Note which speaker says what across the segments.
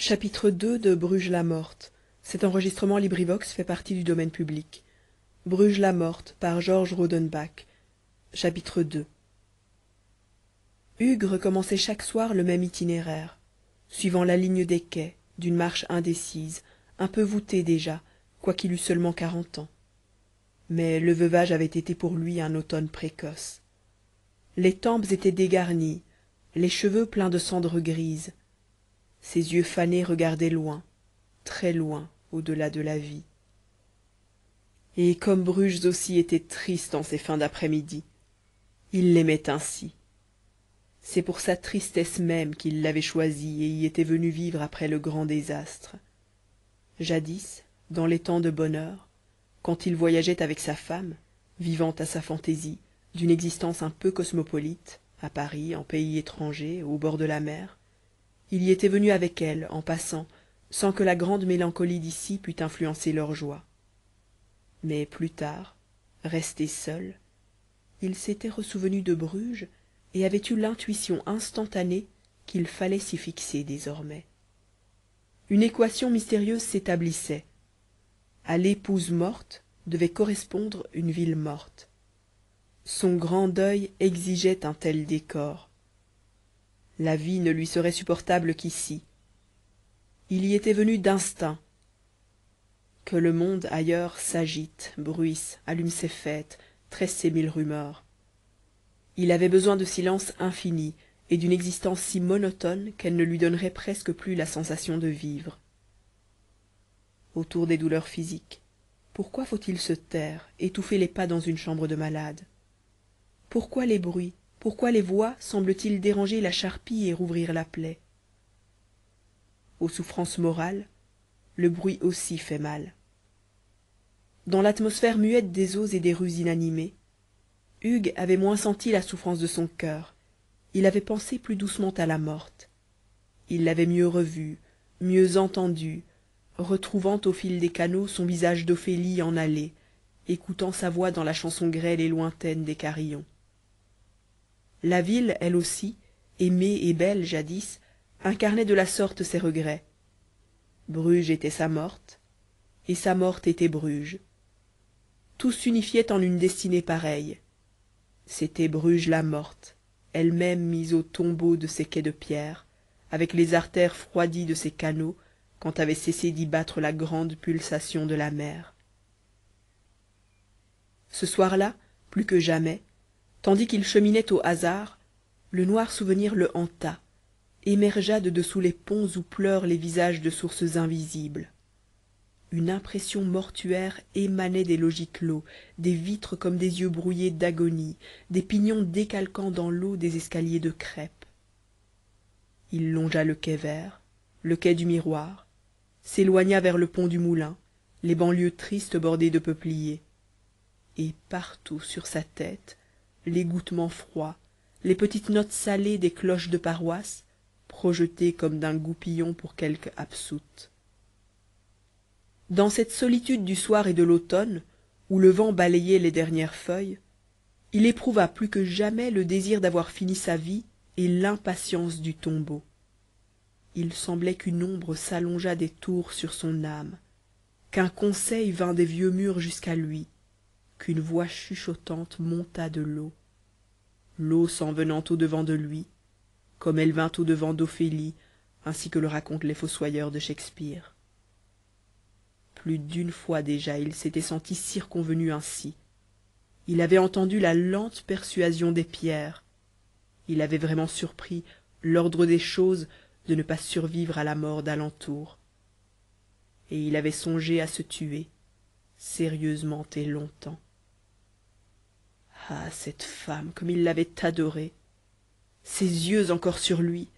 Speaker 1: Chapitre 2 de Bruges-la-Morte. Bruges-la-Morte par Georges Rodenbach. Chapitre 2. Hugues recommençait chaque soir le même itinéraire, suivant la ligne des quais, d'une marche indécise, un peu voûtée déjà, quoiqu'il eût seulement 40 ans. Mais le veuvage avait été pour lui un automne précoce. Les tempes étaient dégarnies, les cheveux pleins de cendres grises. Ses yeux fanés regardaient loin, très loin, au-delà de la vie. Et comme Bruges aussi était triste en ces fins d'après-midi. Il l'aimait ainsi. C'est pour sa tristesse même qu'il l'avait choisie et y était venu vivre après le grand désastre. Jadis, dans les temps de bonheur, quand il voyageait avec sa femme, vivant à sa fantaisie, d'une existence un peu cosmopolite, à Paris, en pays étranger, au bord de la mer, il y était venu avec elle, en passant, sans que la grande mélancolie d'ici pût influencer leur joie. Mais plus tard, resté seul, il s'était ressouvenu de Bruges et avait eu l'intuition instantanée qu'il fallait s'y fixer désormais. Une équation mystérieuse s'établissait. À l'épouse morte devait correspondre une ville morte. Son grand deuil exigeait un tel décor. La vie ne lui serait supportable qu'ici. Il y était venu d'instinct. Que le monde ailleurs s'agite, bruisse, allume ses fêtes, tresse ses mille rumeurs. Il avait besoin de silence infini et d'une existence si monotone qu'elle ne lui donnerait presque plus la sensation de vivre. Autour des douleurs physiques, pourquoi faut-il se taire, étouffer les pas dans une chambre de malade? Pourquoi les bruits, pourquoi les voix semblent-ils déranger la charpie et rouvrir la plaie? Aux souffrances morales, le bruit aussi fait mal. Dans l'atmosphère muette des eaux et des rues inanimées, Hugues avait moins senti la souffrance de son cœur, il avait pensé plus doucement à la morte. Il l'avait mieux revue, mieux entendue, retrouvant au fil des canaux son visage d'Ophélie en allée, écoutant sa voix dans la chanson grêle et lointaine des carillons. La ville, elle aussi, aimée et belle jadis, incarnait de la sorte ses regrets. Bruges était sa morte, et sa morte était Bruges. Tout s'unifiait en une destinée pareille. C'était Bruges la morte, elle-même mise au tombeau de ses quais de pierre, avec les artères froidies de ses canaux, quand avait cessé d'y battre la grande pulsation de la mer. Ce soir-là, plus que jamais, tandis qu'il cheminait au hasard, le noir souvenir le hanta, émergea de dessous les ponts où pleurent les visages de sources invisibles. Une impression mortuaire émanait des logis clos, des vitres comme des yeux brouillés d'agonie, des pignons décalquant dans l'eau des escaliers de crêpe. Il longea le quai vert, le quai du Miroir, s'éloigna vers le pont du Moulin, les banlieues tristes bordées de peupliers. Et partout sur sa tête, l'égouttement froid, les petites notes salées des cloches de paroisse, projetées comme d'un goupillon pour quelque absoute. Dans cette solitude du soir et de l'automne, où le vent balayait les dernières feuilles, il éprouva plus que jamais le désir d'avoir fini sa vie et l'impatience du tombeau. Il semblait qu'une ombre s'allongeât des tours sur son âme, qu'un conseil vînt des vieux murs jusqu'à lui, qu'une voix chuchotante montât de l'eau s'en venant au-devant de lui, comme elle vint au-devant d'Ophélie, ainsi que le racontent les fossoyeurs de Shakespeare. Plus d'une fois déjà il s'était senti circonvenu ainsi. Il avait entendu la lente persuasion des pierres. Il avait vraiment surpris l'ordre des choses de ne pas survivre à la mort d'alentour. Et il avait songé à se tuer, sérieusement et longtemps. Ah, cette femme, comme il l'avait adorée! Ses yeux encore sur lui,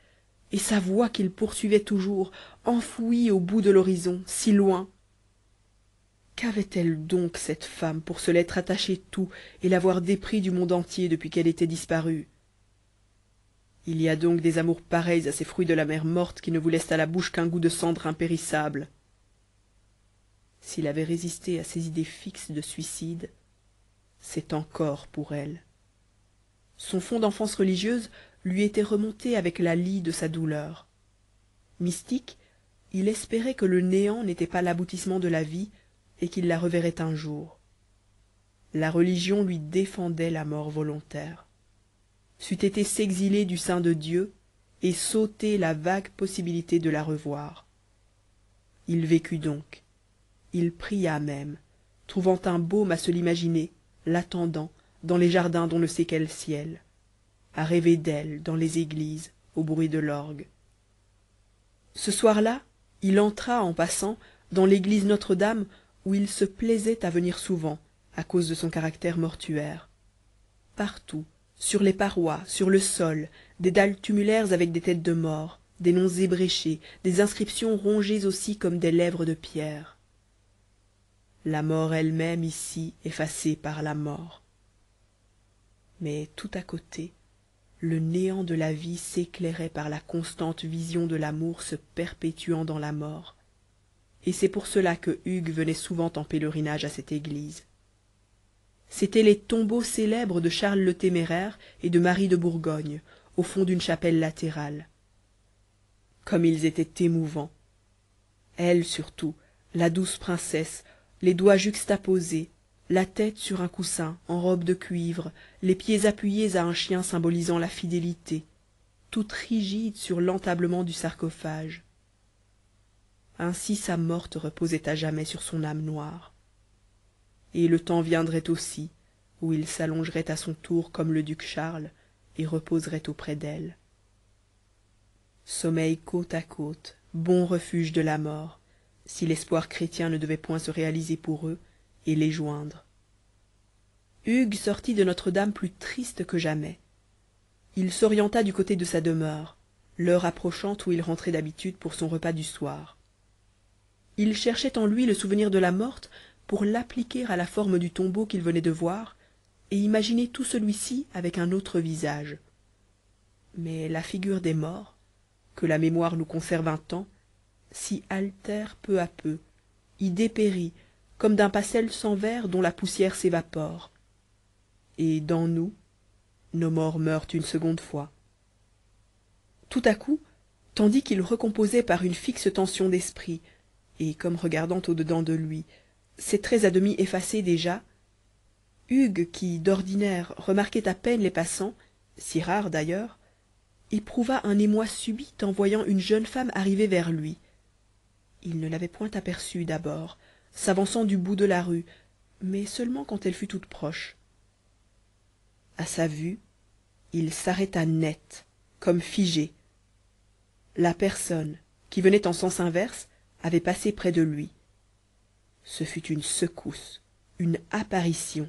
Speaker 1: et sa voix qu'il poursuivait toujours, enfouie au bout de l'horizon, si loin! Qu'avait-elle donc, cette femme, pour se l'être attachée tout et l'avoir dépris du monde entier depuis qu'elle était disparue? Il y a donc des amours pareils à ces fruits de la mer morte qui ne vous laissent à la bouche qu'un goût de cendre impérissable. S'il avait résisté à ses idées fixes de suicide, c'est encore pour elle. Son fond d'enfance religieuse lui était remonté avec la lie de sa douleur. Mystique, il espérait que le néant n'était pas l'aboutissement de la vie et qu'il la reverrait un jour. La religion lui défendait la mort volontaire. C'eût été s'exiler du sein de Dieu et s'ôter la vague possibilité de la revoir. Il vécut donc. Il pria même, trouvant un baume à se l'imaginer, l'attendant, dans les jardins d'on ne sait quel ciel, à rêver d'elle dans les églises, au bruit de l'orgue. Ce soir-là, il entra, en passant, dans l'église Notre-Dame, où il se plaisait à venir souvent, à cause de son caractère mortuaire. Partout, sur les parois, sur le sol, des dalles tumulaires avec des têtes de morts, des noms ébréchés, des inscriptions rongées aussi comme des lèvres de pierre. La mort elle-même ici effacée par la mort. Mais tout à côté, le néant de la vie s'éclairait par la constante vision de l'amour se perpétuant dans la mort, et c'est pour cela que Hugues venait souvent en pèlerinage à cette église. C'étaient les tombeaux célèbres de Charles le Téméraire et de Marie de Bourgogne, au fond d'une chapelle latérale. Comme ils étaient émouvants. Elle surtout, la douce princesse, les doigts juxtaposés, la tête sur un coussin, en robe de cuivre, les pieds appuyés à un chien symbolisant la fidélité, toute rigide sur l'entablement du sarcophage. Ainsi sa morte reposait à jamais sur son âme noire. Et le temps viendrait aussi où il s'allongerait à son tour comme le duc Charles et reposerait auprès d'elle. Sommeil côte à côte, bon refuge de la mort, si l'espoir chrétien ne devait point se réaliser pour eux et les joindre. Hugues sortit de Notre-Dame plus triste que jamais. Il s'orienta du côté de sa demeure, l'heure approchant où il rentrait d'habitude pour son repas du soir. Il cherchait en lui le souvenir de la morte pour l'appliquer à la forme du tombeau qu'il venait de voir et imaginer tout celui-ci avec un autre visage. Mais la figure des morts, que la mémoire nous conserve un temps, s'y altère peu à peu, y dépérit, comme d'un pastel sans verre dont la poussière s'évapore. Et dans nous, nos morts meurent une seconde fois. Tout à coup, tandis qu'il recomposait par une fixe tension d'esprit, et comme regardant au-dedans de lui, ses traits à demi effacés déjà, Hugues, qui d'ordinaire remarquait à peine les passants, si rares d'ailleurs, éprouva un émoi subit en voyant une jeune femme arriver vers lui. Il ne l'avait point aperçue d'abord, s'avançant du bout de la rue, mais seulement quand elle fut toute proche. À sa vue, il s'arrêta net, comme figé. La personne, qui venait en sens inverse, avait passé près de lui. Ce fut une secousse, une apparition.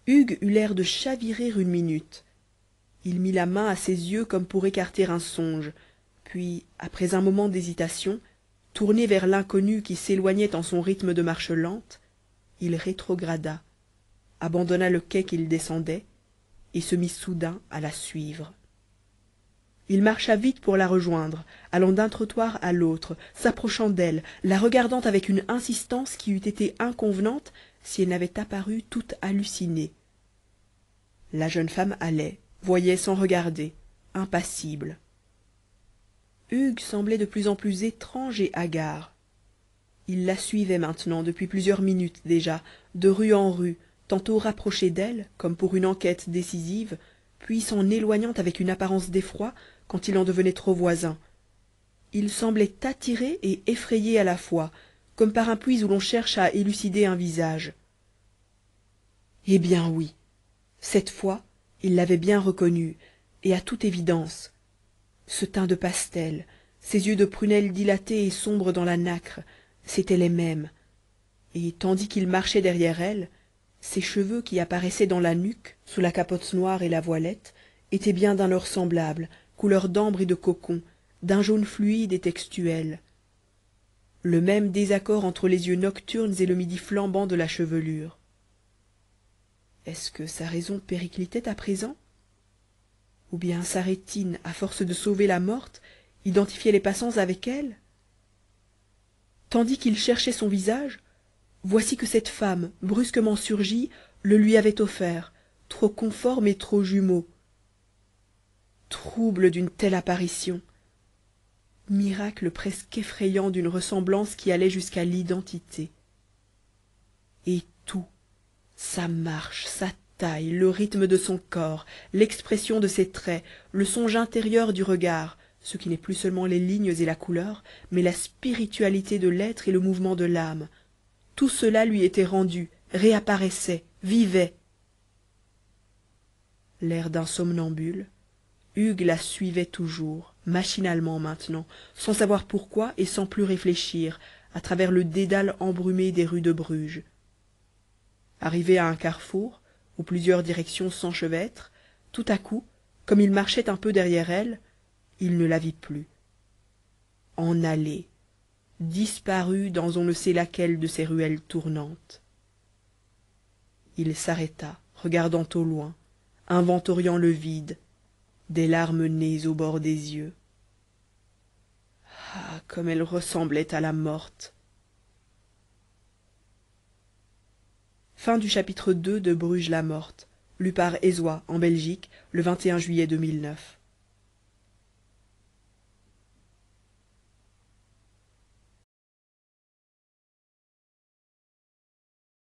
Speaker 1: Hugues eut l'air de chavirer une minute. Il mit la main à ses yeux comme pour écarter un songe, puis, après un moment d'hésitation, tourné vers l'inconnu qui s'éloignait en son rythme de marche lente, il rétrograda, abandonna le quai qu'il descendait et se mit soudain à la suivre. Il marcha vite pour la rejoindre, allant d'un trottoir à l'autre, s'approchant d'elle, la regardant avec une insistance qui eût été inconvenante si elle n'avait apparu toute hallucinée. La jeune femme allait, voyait sans regarder, impassible. Hugues semblait de plus en plus étrange et hagard. Il la suivait maintenant depuis plusieurs minutes déjà, de rue en rue, tantôt rapproché d'elle, comme pour une enquête décisive, puis s'en éloignant avec une apparence d'effroi quand il en devenait trop voisin. Il semblait attiré et effrayé à la fois, comme par un puits où l'on cherche à élucider un visage. Eh bien oui, cette fois, il l'avait bien reconnue, et à toute évidence. Ce teint de pastel, ces yeux de prunelle dilatés et sombres dans la nacre, c'étaient les mêmes. Et tandis qu'il marchait derrière elle, ses cheveux qui apparaissaient dans la nuque, sous la capote noire et la voilette, étaient bien d'un or semblable, couleur d'ambre et de cocon, d'un jaune fluide et textuel. Le même désaccord entre les yeux nocturnes et le midi flambant de la chevelure. Est-ce que sa raison périclitait à présent? Ou bien sa rétine, à force de sauver la morte, identifiait les passants avec elle? Tandis qu'il cherchait son visage, voici que cette femme, brusquement surgie, le lui avait offert, trop conforme et trop jumeau. Trouble d'une telle apparition! miracle presque effrayant d'une ressemblance qui allait jusqu'à l'identité. Et tout, sa marche, sa taille, le rythme de son corps, l'expression de ses traits, le songe intérieur du regard, ce qui n'est plus seulement les lignes et la couleur, mais la spiritualité de l'être et le mouvement de l'âme, tout cela lui était rendu, réapparaissait, vivait. L'air d'un somnambule, Hugues la suivait toujours, machinalement maintenant, sans savoir pourquoi et sans plus réfléchir, à travers le dédale embrumé des rues de Bruges. Arrivé à un carrefour, où plusieurs directions s'enchevêtrent, tout à coup, comme il marchait un peu derrière elle, il ne la vit plus. En allée, disparue dans on ne sait laquelle de ces ruelles tournantes. Il s'arrêta, regardant au loin, inventoriant le vide, des larmes nées au bord des yeux. Ah, comme elle ressemblait à la morte. Fin du chapitre 2 de Bruges la morte, lu par Ezoie, en Belgique, le 21 juillet 2009.